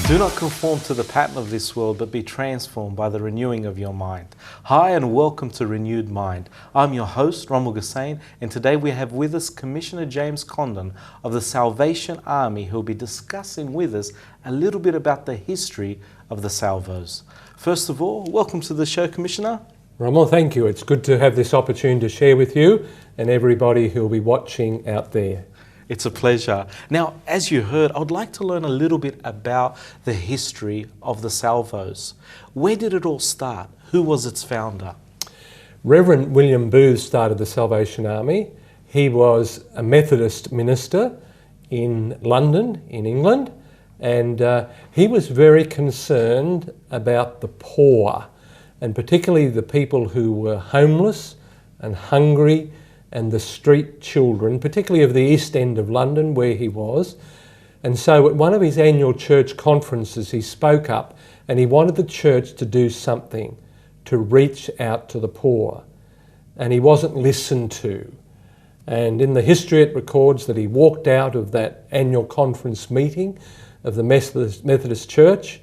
Do not conform to the pattern of this world, but be transformed by the renewing of your mind. Hi and welcome to Renewed Mind. I'm your host, Romel Gussain, and today we have with us Commissioner James Condon of the Salvation Army, who will be discussing with us a little bit about the history of the Salvos. First of all, welcome to the show, Commissioner. Romel, thank you. It's good to have this opportunity to share with you and everybody who will be watching out there. It's a pleasure. Now, as you heard, I'd like to learn a little bit about the history of the Salvos. Where did it all start? Who was its founder? Reverend William Booth started the Salvation Army. He was a Methodist minister in London, in England, and he was very concerned about the poor, and particularly the people who were homeless and hungry, and the street children, particularly of the East End of London where he was. And so at one of his annual church conferences he spoke up and he wanted the church to do something to reach out to the poor. And he wasn't listened to. And in the history it records that he walked out of that annual conference meeting of the Methodist Church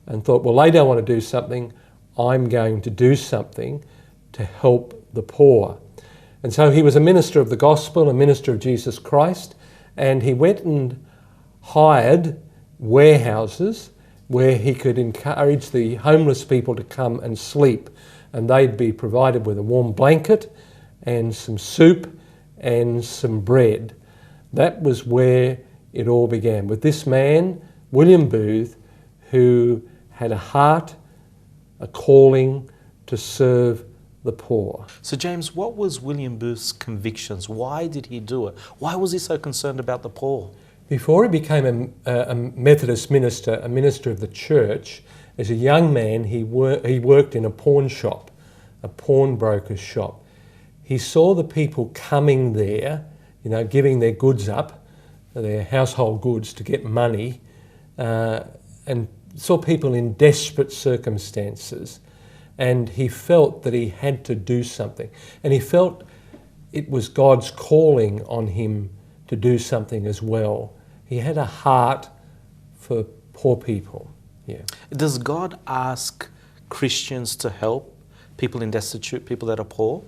and thought, well, they don't want to do something, I'm going to do something to help the poor. And so he was a minister of the gospel, a minister of Jesus Christ, and he went and hired warehouses where he could encourage the homeless people to come and sleep, and they'd be provided with a warm blanket and some soup and some bread. That was where it all began, with this man, William Booth, who had a heart, a calling to serve the poor. So James, what was William Booth's convictions? Why did he do it? Why was he so concerned about the poor? Before he became a Methodist minister, a minister of the church, as a young man he worked in a pawn shop, a pawnbroker's shop. He saw the people coming there, giving their goods up, their household goods to get money, and saw people in desperate circumstances. And he felt that he had to do something. And he felt it was God's calling on him to do something as well. He had a heart for poor people. Yeah. Does God ask Christians to help people in destitute, people that are poor?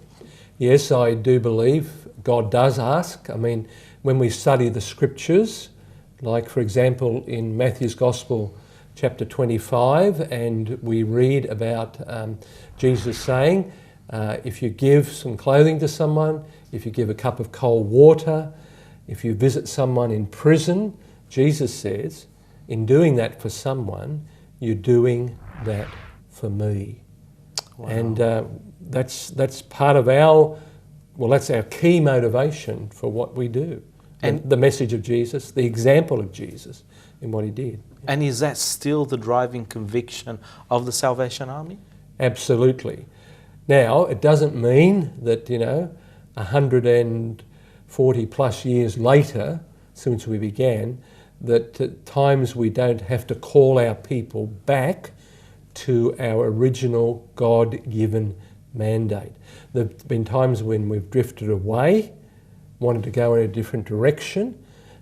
Yes, I do believe God does ask. I mean, when we study the scriptures, like for example in Matthew's Gospel, chapter 25, and we read about Jesus saying, if you give some clothing to someone, if you give a cup of cold water, if you visit someone in prison, Jesus says, in doing that for someone, you're doing that for me. Wow. And that's part of that's our key motivation for what we do. And the message of Jesus, the example of Jesus in what he did. And is that still the driving conviction of the Salvation Army? Absolutely. Now, it doesn't mean that, 140 plus years later, since we began, that at times we don't have to call our people back to our original God-given mandate. There have been times when we've drifted away, wanted to go in a different direction,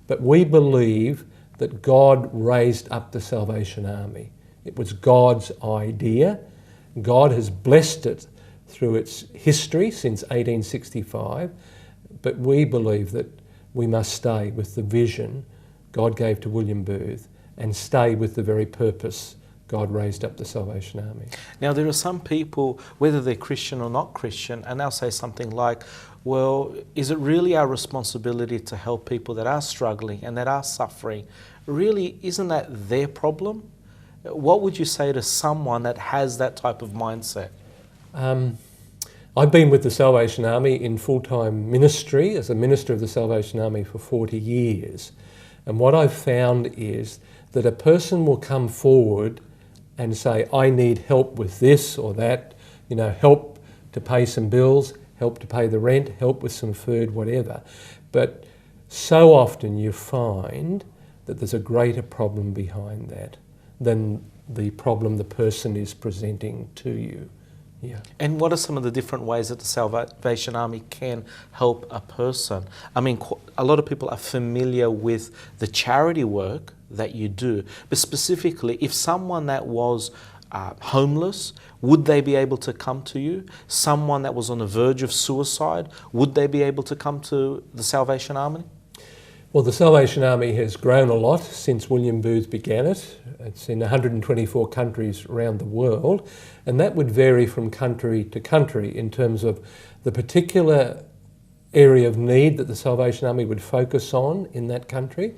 but we believe that God raised up the Salvation Army. It was God's idea. God has blessed it through its history since 1865, but we believe that we must stay with the vision God gave to William Booth and stay with the very purpose God raised up the Salvation Army. Now, there are some people, whether they're Christian or not Christian, and they'll say something like, well, is it really our responsibility to help people that are struggling and that are suffering? Really, isn't that their problem? What would you say to someone that has that type of mindset? I've been with the Salvation Army in full-time ministry as a minister of the Salvation Army for 40 years. And what I've found is that a person will come forward and say, I need help with this or that, help to pay some bills, help to pay the rent, help with some food, whatever. But so often you find that there's a greater problem behind that than the problem the person is presenting to you. Yeah. And what are some of the different ways that the Salvation Army can help a person? I mean, a lot of people are familiar with the charity work that you do, but specifically, if someone that was homeless, would they be able to come to you? Someone that was on the verge of suicide, would they be able to come to the Salvation Army? Well, the Salvation Army has grown a lot since William Booth began it. It's in 124 countries around the world, and that would vary from country to country in terms of the particular area of need that the Salvation Army would focus on in that country.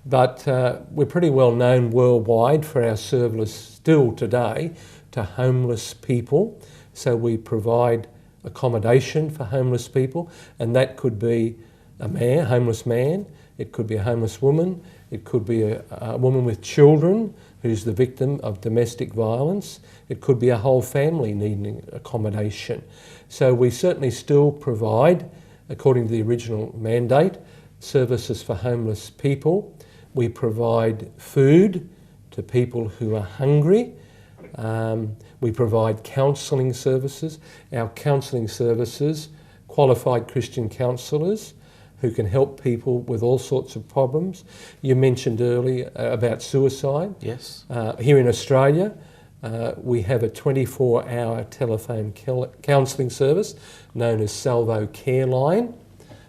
But we're pretty well known worldwide for our service still today to homeless people. So we provide accommodation for homeless people, and that could be a homeless man, it could be a homeless woman, it could be a woman with children who's the victim of domestic violence, it could be a whole family needing accommodation. So we certainly still provide, according to the original mandate, services for homeless people. We provide food to people who are hungry. We provide counselling services. Our counselling services, qualified Christian counsellors who can help people with all sorts of problems. You mentioned earlier about suicide. Yes. Here in Australia, we have a 24-hour telephone counselling service known as Salvo Care Line.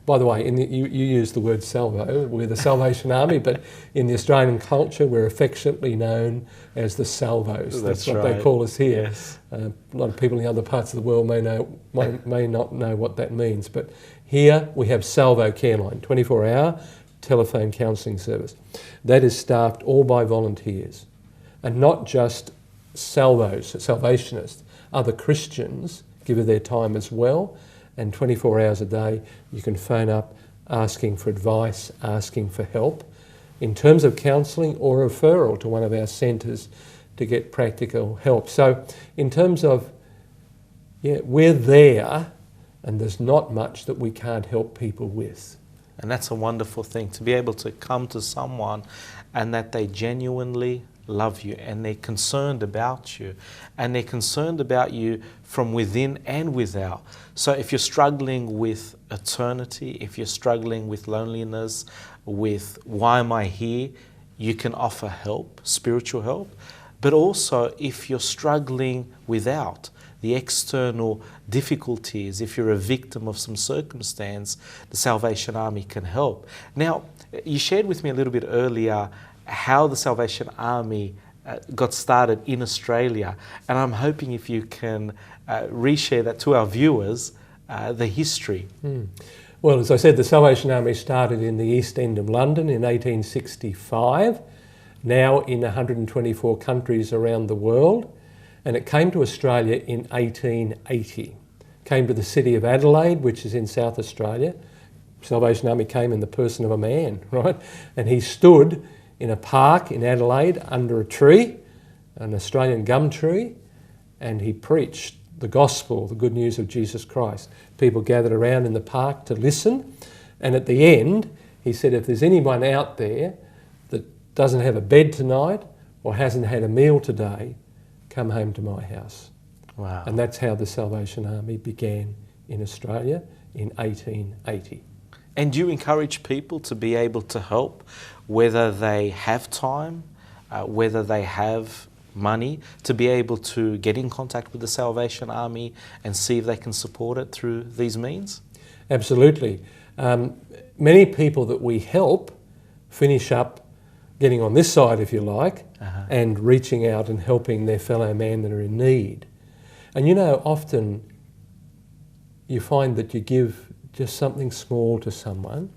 By the way, you use the word Salvo, we're the Salvation Army, but in the Australian culture we're affectionately known as the Salvos. That's what they call us here. Yes. A lot of people in other parts of the world may not know what that means, but here we have Salvo Care Line, 24-hour telephone counselling service. That is staffed all by volunteers, and not just Salvos, Salvationists. Other Christians give of their time as well, and 24 hours a day you can phone up asking for advice, asking for help in terms of counselling or referral to one of our centres to get practical help. So in terms of, we're there, and there's not much that we can't help people with. And that's a wonderful thing, to be able to come to someone and that they genuinely love you and they're concerned about you, and they're concerned about you from within and without. So if you're struggling with eternity, if you're struggling with loneliness, with why am I here, you can offer help, spiritual help. But also if you're struggling without the external difficulties, if you're a victim of some circumstance, the Salvation Army can help. Now, you shared with me a little bit earlier how the Salvation Army got started in Australia, and I'm hoping if you can reshare that to our viewers, the history. Well, as I said, the Salvation Army started in the East End of London in 1865, now in 124 countries around the world, and it came to Australia in 1880. Came to the city of Adelaide, which is in South Australia. Salvation Army came in the person of a man, right? And he stood in a park in Adelaide under a tree, an Australian gum tree, and he preached the gospel, the good news of Jesus Christ. People gathered around in the park to listen, and at the end he said, if there's anyone out there that doesn't have a bed tonight or hasn't had a meal today, come home to my house. Wow. And that's how the Salvation Army began in Australia in 1880. And do you encourage people to be able to help, whether they have time, whether they have money, to be able to get in contact with the Salvation Army and see if they can support it through these means? Absolutely. Many people that we help finish up getting on this side, if you like, and reaching out and helping their fellow man that are in need. And you know, often you find that you give just something small to someone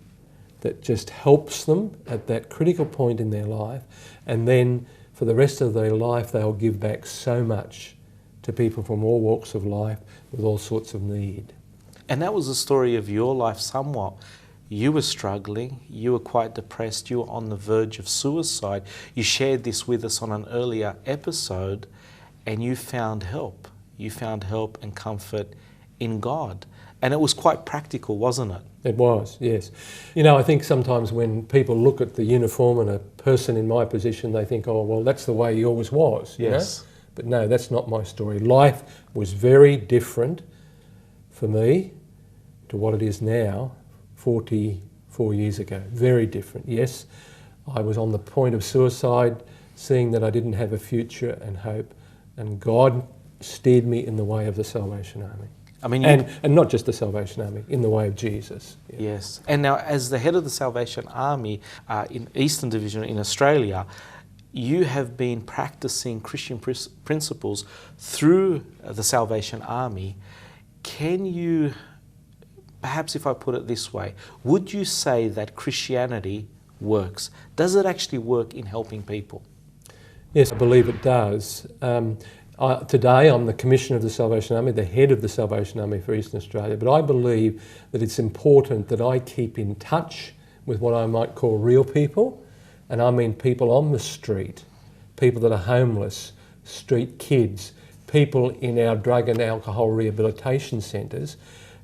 that just helps them at that critical point in their life, and then for the rest of their life they'll give back so much to people from all walks of life with all sorts of need. And that was the story of your life somewhat. You were struggling, you were quite depressed, you were on the verge of suicide. You shared this with us on an earlier episode, and you found help. You found help and comfort in God. And it was quite practical, wasn't it? It was, yes. You know, I think sometimes when people look at the uniform and a person in my position, they think, oh, well, that's the way he always was. Yes. You know? But no, that's not my story. Life was very different for me to what it is now, 44 years ago. Very different. Yes, I was on the point of suicide, seeing that I didn't have a future and hope, and God steered me in the way of the Salvation Army. I mean, and not just the Salvation Army, in the way of Jesus. Yeah. Yes. And now, as the head of the Salvation Army in Eastern Division in Australia, you have been practicing Christian principles through the Salvation Army. Can you, perhaps if I put it this way, would you say that Christianity works? Does it actually work in helping people? Yes, I believe it does. Today I'm the Commissioner of the Salvation Army, the head of the Salvation Army for Eastern Australia, but I believe that it's important that I keep in touch with what I might call real people, and I mean people on the street, people that are homeless, street kids, people in our drug and alcohol rehabilitation centres,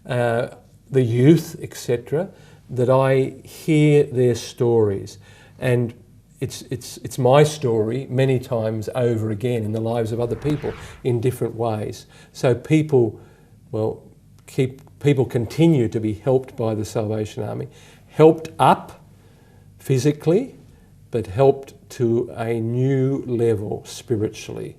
the youth, etc., that I hear their stories. And it's my story many times over again in the lives of other people in different ways. So people continue to be helped by the Salvation Army, helped up physically, but helped to a new level spiritually.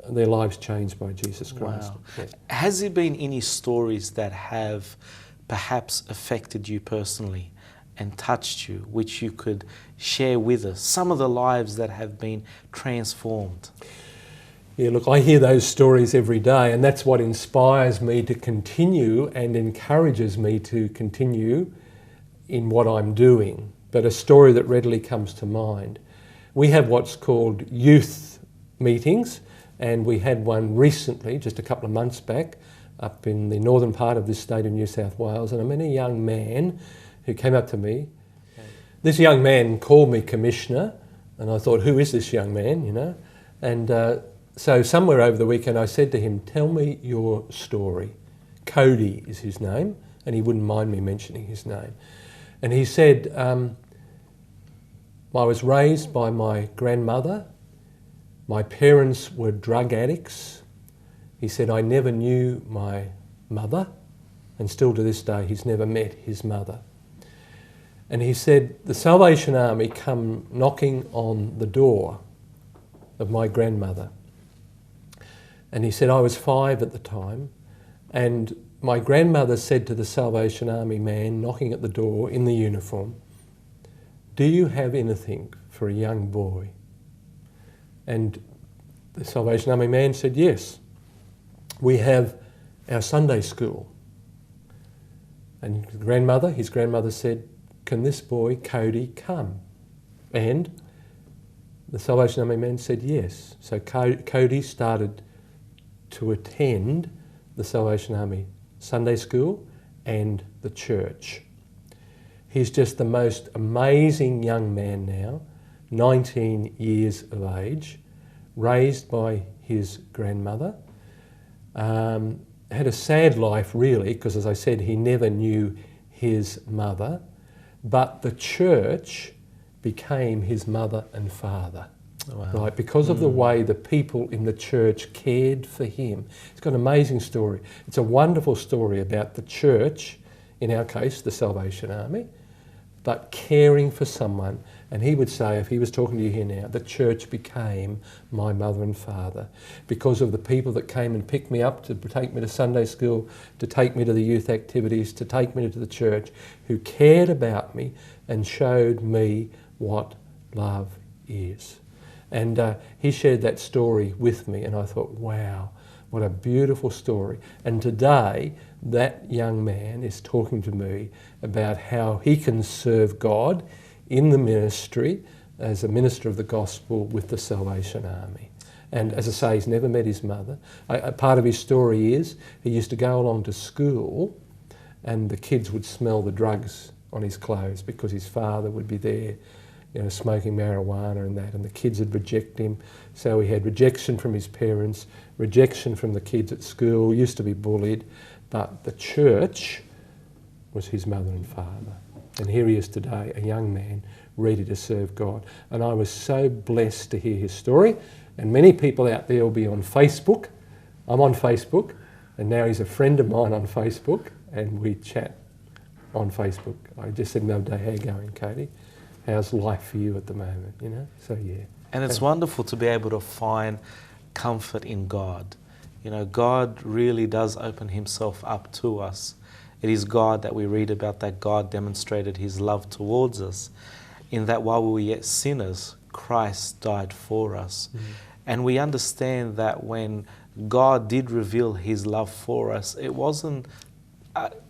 Their lives changed by Jesus Christ. Wow. Yes. Has there been any stories that have perhaps affected you personally and touched you, which you could share with us? Some of the lives that have been transformed. Yeah, look, I hear those stories every day, and that's what inspires me to continue and encourages me to continue in what I'm doing. But a story that readily comes to mind. We have what's called youth meetings, and we had one recently, just a couple of months back, up in the northern part of this state of New South Wales, and I met a young man who came up to me. This young man called me Commissioner, and I thought, who is this young man, you know? And so somewhere over the weekend I said to him, tell me your story. Cody is his name, and he wouldn't mind me mentioning his name. And he said, I was raised by my grandmother. My parents were drug addicts. He said, I never knew my mother, and still to this day he's never met his mother. And he said, the Salvation Army come knocking on the door of my grandmother. And he said, I was 5 at the time, and my grandmother said to the Salvation Army man knocking at the door in the uniform, do you have anything for a young boy? And the Salvation Army man said, yes, we have our Sunday school. And his grandmother said, can this boy, Cody, come? And the Salvation Army man said yes. So Cody started to attend the Salvation Army Sunday school and the church. He's just the most amazing young man now, 19 years of age, raised by his grandmother. Had a sad life really, because as I said, he never knew his mother, but the church became his mother and father. Wow. Right, because of the way the people in the church cared for him. It's got an amazing story. It's a wonderful story about the church, in our case, the Salvation Army, but caring for someone. And he would say, if he was talking to you here now, the church became my mother and father because of the people that came and picked me up to take me to Sunday school, to take me to the youth activities, to take me to the church, who cared about me and showed me what love is. And he shared that story with me, and I thought, wow, what a beautiful story. And today, that young man is talking to me about how he can serve God in the ministry as a minister of the gospel with the Salvation Army. And as I say, he's never met his mother. Part of his story is he used to go along to school and the kids would smell the drugs on his clothes because his father would be there, you know, smoking marijuana and that, and the kids would reject him. So he had rejection from his parents, rejection from the kids at school, used to be bullied, but the church was his mother and father. And here he is today, a young man ready to serve God. And I was so blessed to hear his story. And many people out there will be on Facebook. I'm on Facebook, and now he's a friend of mine on Facebook, and we chat on Facebook. I just said the other day, how you going, Katie? How's life for you at the moment, you know? So, yeah. And it's wonderful to be able to find comfort in God. You know, God really does open himself up to us. It is God that we read about, that God demonstrated his love towards us, in that while we were yet sinners, Christ died for us. And we understand that when God did reveal his love for us, it wasn't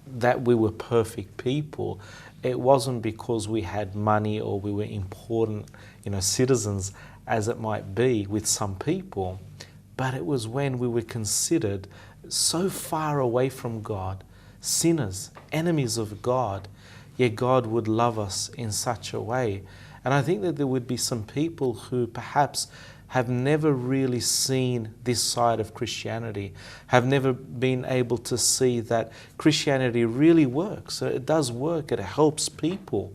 that we were perfect people. It wasn't because we had money or we were important, you know, citizens, as it might be with some people. But it was when we were considered so far away from God, sinners, enemies of God, yet God would love us in such a way. And I think that there would be some people who perhaps have never really seen this side of Christianity, have never been able to see that Christianity really works. It does work, it helps people.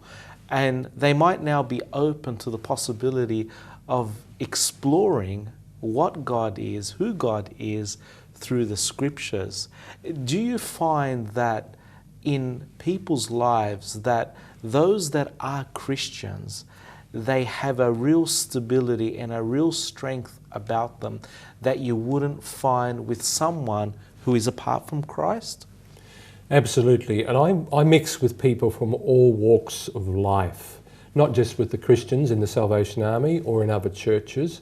And they might now be open to the possibility of exploring what God is, who God is, through the scriptures. Do you find that in people's lives that those that are Christians, they have a real stability and a real strength about them that you wouldn't find with someone who is apart from Christ? Absolutely. And I mix with people from all walks of life, not just with the Christians in the Salvation Army or in other churches.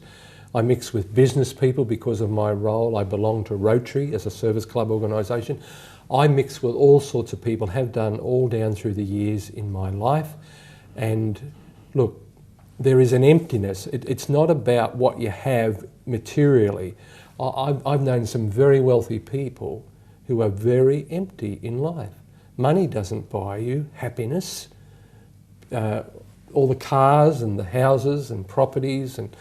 I mix with business people because of my role. I belong to Rotary as a service club organisation. I mix with all sorts of people, have done all down through the years in my life. And look, there is an emptiness. It's not about what you have materially. I've known some very wealthy people who are very empty in life. Money doesn't buy you happiness. All the cars and the houses and properties and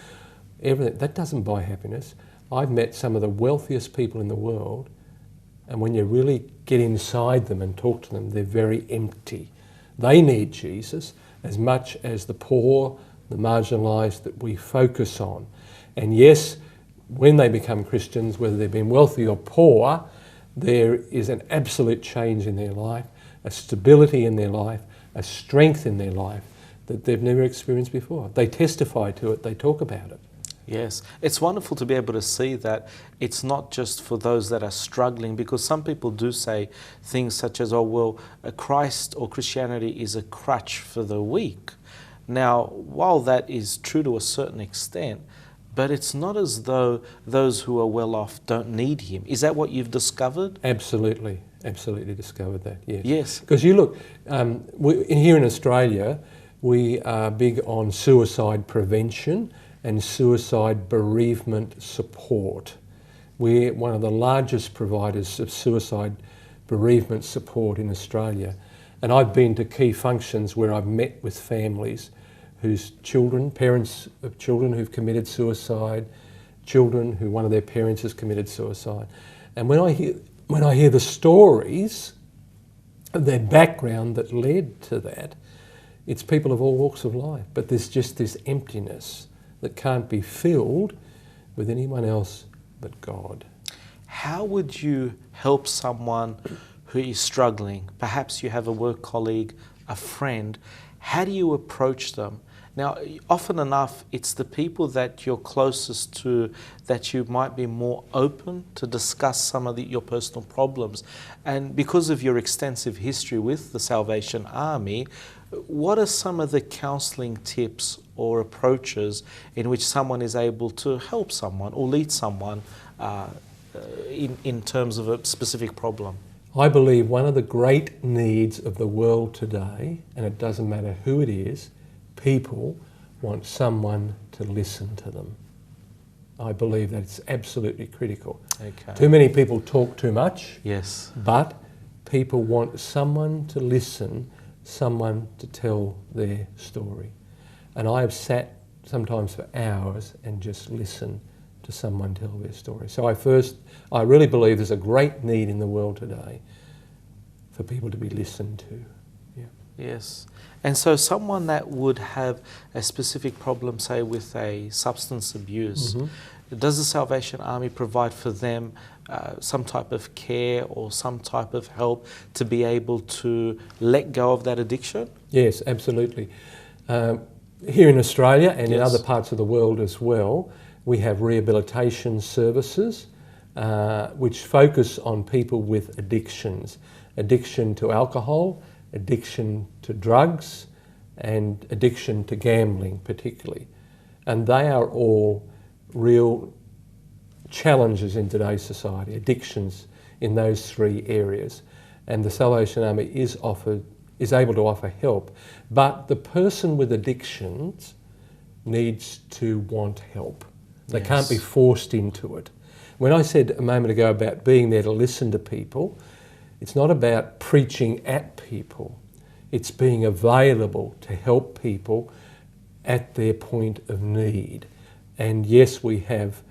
everything, that doesn't buy happiness. I've met some of the wealthiest people in the world, and when you really get inside them and talk to them, they're very empty. They need Jesus as much as the poor, the marginalised that we focus on. And yes, when they become Christians, whether they've been wealthy or poor, there is an absolute change in their life, a stability in their life, a strength in their life that they've never experienced before. They testify to it, they talk about it. Yes, it's wonderful to be able to see that it's not just for those that are struggling, because some people do say things such as, oh, well, Christ or Christianity is a crutch for the weak. Now, while that is true to a certain extent, but it's not as though those who are well off don't need him. Is that what you've discovered? Absolutely, absolutely discovered that, yes. Yes. Because you look, here in Australia, we are big on suicide prevention and suicide bereavement support. We're one of the largest providers of suicide bereavement support in Australia. And I've been to key functions where I've met with families whose children, parents of children who've committed suicide, children who one of their parents has committed suicide. And when I hear the stories of their background that led to that, it's people of all walks of life. But there's just this emptiness that can't be filled with anyone else but God. How would you help someone who is struggling? Perhaps you have a work colleague, a friend. How do you approach them? Now, often enough, it's the people that you're closest to that you might be more open to discuss some of your personal problems. And because of your extensive history with the Salvation Army, what are some of the counselling tips or approaches in which someone is able to help someone or lead someone in terms of a specific problem? I believe one of the great needs of the world today, and it doesn't matter who it is, people want someone to listen to them. I believe that it's absolutely critical. Okay. Too many people talk too much. Yes. But people want someone to listen, someone to tell their story. And I have sat sometimes for hours and just listened to someone tell their story. So I really believe there's a great need in the world today for people to be listened to. Yeah. Yes. And so someone that would have a specific problem, say with a substance abuse, does the Salvation Army provide for them some type of care or some type of help to be able to let go of that addiction? Yes, absolutely. Here in Australia and in other parts of the world as well, we have rehabilitation services which focus on people with addictions. Addiction to alcohol, addiction to drugs, and addiction to gambling particularly. And they are all real challenges in today's society, addictions in those three areas. And the Salvation Army is able to offer help. But the person with addictions needs to want help. They can't be forced into it. When I said a moment ago about being there to listen to people, it's not about preaching at people. It's being available to help people at their point of need. And yes, we have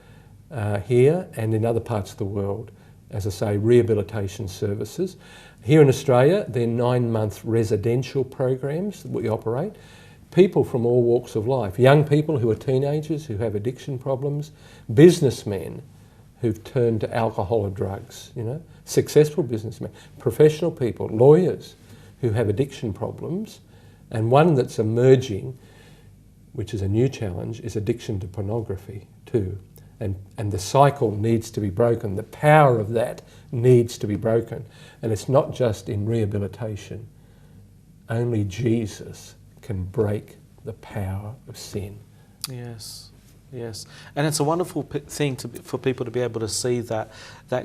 here and in other parts of the world, as I say, rehabilitation services. Here in Australia, they're 9-month residential programs that we operate. People from all walks of life, young people who are teenagers who have addiction problems, businessmen who've turned to alcohol or drugs, successful businessmen, professional people, lawyers who have addiction problems, and one that's emerging, which is a new challenge, is addiction to pornography too. And the cycle needs to be broken. The power of that needs to be broken. And it's not just in rehabilitation. Only Jesus can break the power of sin. Yes, yes. And it's a wonderful thing for people to be able to see that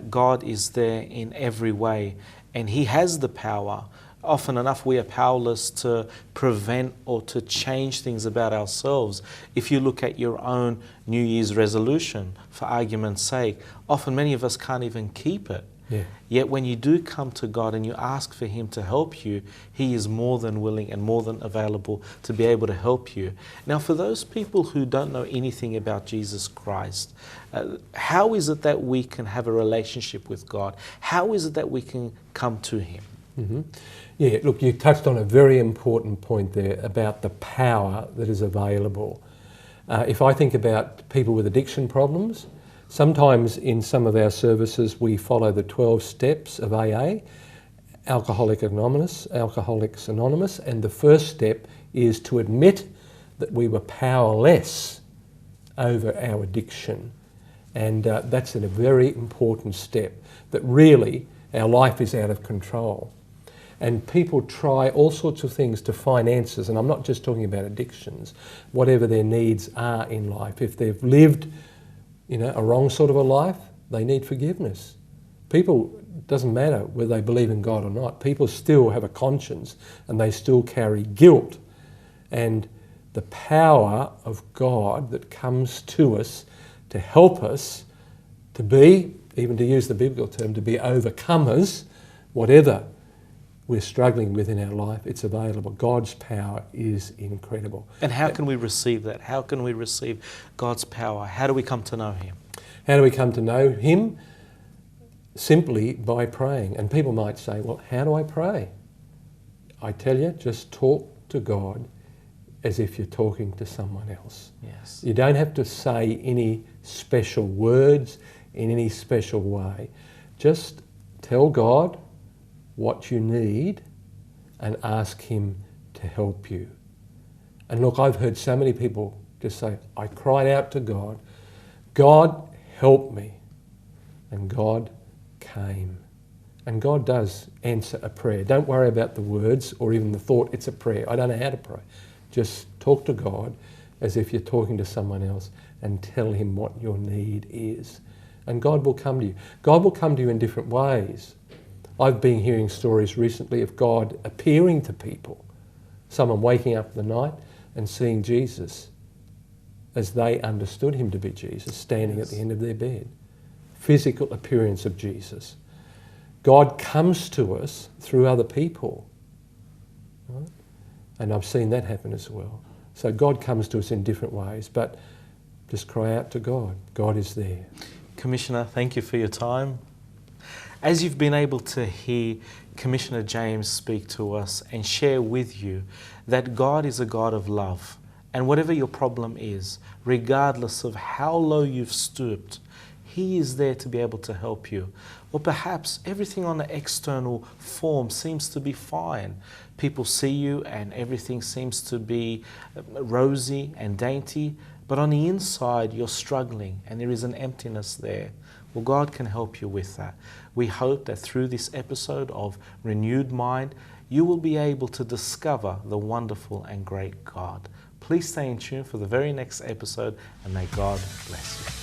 God is there in every way and He has the power. Often enough we are powerless to prevent or to change things about ourselves. If you look at your own New Year's resolution, for argument's sake, often many of us can't even keep it. Yeah. Yet when you do come to God and you ask for Him to help you, He is more than willing and more than available to be able to help you. Now, for those people who don't know anything about Jesus Christ, how is it that we can have a relationship with God? How is it that we can come to Him? Mm-hmm. Yeah, look, you touched on a very important point there about the power that is available. If I think about people with addiction problems, sometimes in some of our services we follow the 12 steps of AA, Alcoholics Anonymous, and the first step is to admit that we were powerless over our addiction. And that's a very important step, that really our life is out of control. And people try all sorts of things to finances, and I'm not just talking about addictions, whatever their needs are in life. If they've lived, a wrong sort of a life, they need forgiveness. People, it doesn't matter whether they believe in God or not, people still have a conscience and they still carry guilt. And the power of God that comes to us to help us to be, even to use the biblical term, to be overcomers, whatever we're struggling with in our life, it's available. God's power is incredible. And how can we receive that? How can we receive God's power? How do we come to know Him? How do we come to know Him? Simply by praying. And people might say, well, how do I pray? I tell you, just talk to God as if you're talking to someone else. Yes. You don't have to say any special words in any special way. Just tell God what you need and ask Him to help you. And look, I've heard so many people just say, I cried out to God, God help me. And God came. And God does answer a prayer. Don't worry about the words or even the thought, it's a prayer. I don't know how to pray. Just talk to God as if you're talking to someone else and tell Him what your need is. And God will come to you. God will come to you in different ways. I've been hearing stories recently of God appearing to people. Someone waking up in the night and seeing Jesus as they understood Him to be Jesus, standing at the end of their bed. Physical appearance of Jesus. God comes to us through other people. Right? And I've seen that happen as well. So God comes to us in different ways, but just cry out to God. God is there. Commissioner, thank you for your time. As you've been able to hear, Commissioner James speak to us and share with you that God is a God of love. And whatever your problem is, regardless of how low you've stooped, He is there to be able to help you. Or perhaps everything on the external form seems to be fine. People see you and everything seems to be rosy and dainty, but on the inside you're struggling and there is an emptiness there. Well, God can help you with that. We hope that through this episode of Renewed Mind, you will be able to discover the wonderful and great God. Please stay in tune for the very next episode, and may God bless you.